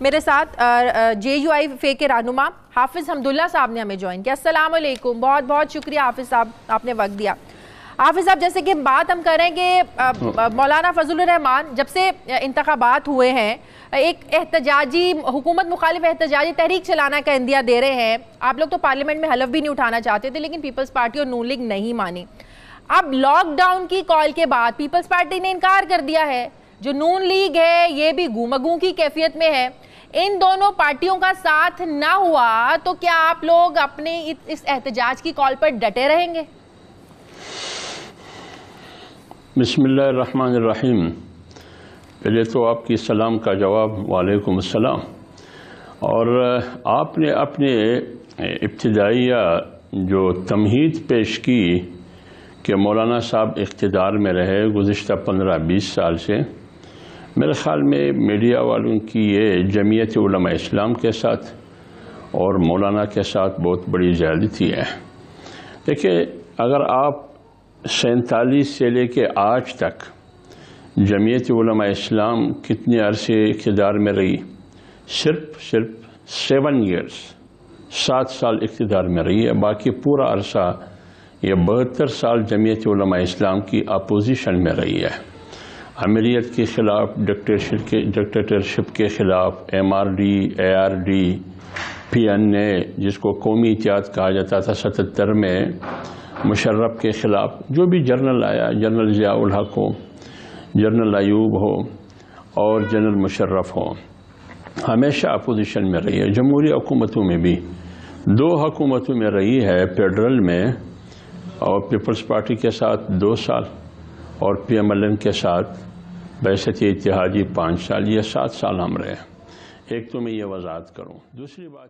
میرے ساتھ JUI کے رہنما حافظ حمداللہ صاحب نے ہمیں جوائن کیا۔ السلام علیکم، بہت بہت شکریہ حافظ صاحب، آپ نے وقت دیا۔ حافظ صاحب، جیسے کہ بات ہم کریں کہ مولانا فضل الرحمان جب سے انتخابات ہوئے ہیں ایک احتجاجی حکومت مخالف احتجاجی تحریک چلانا کا عندیہ دے رہے ہیں۔ آپ لوگ تو پارلیمنٹ میں حلف بھی نہیں اٹھانا چاہتے تھے، لیکن پیپلز پارٹی اور نون لیگ نہیں مانی۔ اب لاک ڈاؤن کی کال کے بعد پیپلز پارٹی نے انکار کر دیا ہے، جو نون لیگ ہے یہ بھی گومگوں کی کیفیت میں ہے۔ ان دونوں پارٹیوں کا ساتھ نہ ہوا تو کیا آپ لوگ اپنے اس احتجاج کی کال پر ڈٹے رہیں گے؟ بسم اللہ الرحمن الرحیم۔ پہلے تو آپ کی سلام کا جواب وعلیکم السلام۔ اور آپ نے اپنے ابتدائیہ جو تمہید پیش کی کہ مولانا صاحب اقتدار میں رہے گزشتہ 15-20 سال سے، میرے خیال میں میڈیا والوں کی یہ جمعیت علماء اسلام کے ساتھ اور مولانا کے ساتھ بہت بڑی زیادتی ہے۔ دیکھیں، اگر آپ 47 سے لے کے آج تک جمعیت علماء اسلام کتنے عرصے اقتدار میں رہی؟ صرف 7 ایئرز، 7 سال اقتدار میں رہی ہے۔ باقی پورا عرصہ یہ 72 سال جمعیت علماء اسلام کی اپوزیشن میں رہی ہے۔ امریت کے خلاف، ڈکٹیٹرشپ کے خلاف، MRD، ARD، PNA جس کو قومی اتحاد کہا جاتا تھا 77 میں، مشرف کے خلاف جو بھی جنرل آیا، جنرل ضیاء الحق ہو، جنرل ایوب ہو اور جنرل مشرف ہو، ہمیشہ اپوزیشن میں رہی ہے۔ جمہوری حکومتوں میں بھی 2 حکومتوں میں رہی ہے، فیڈرل میں اور پیپلز پارٹی کے ساتھ 2 سال اور PMLN کے ساتھ بعثت اتحادی 5 سال، یہ 7 سال ہم رہے۔ ایک تو میں یہ وضاحت کروں۔ دوسری بات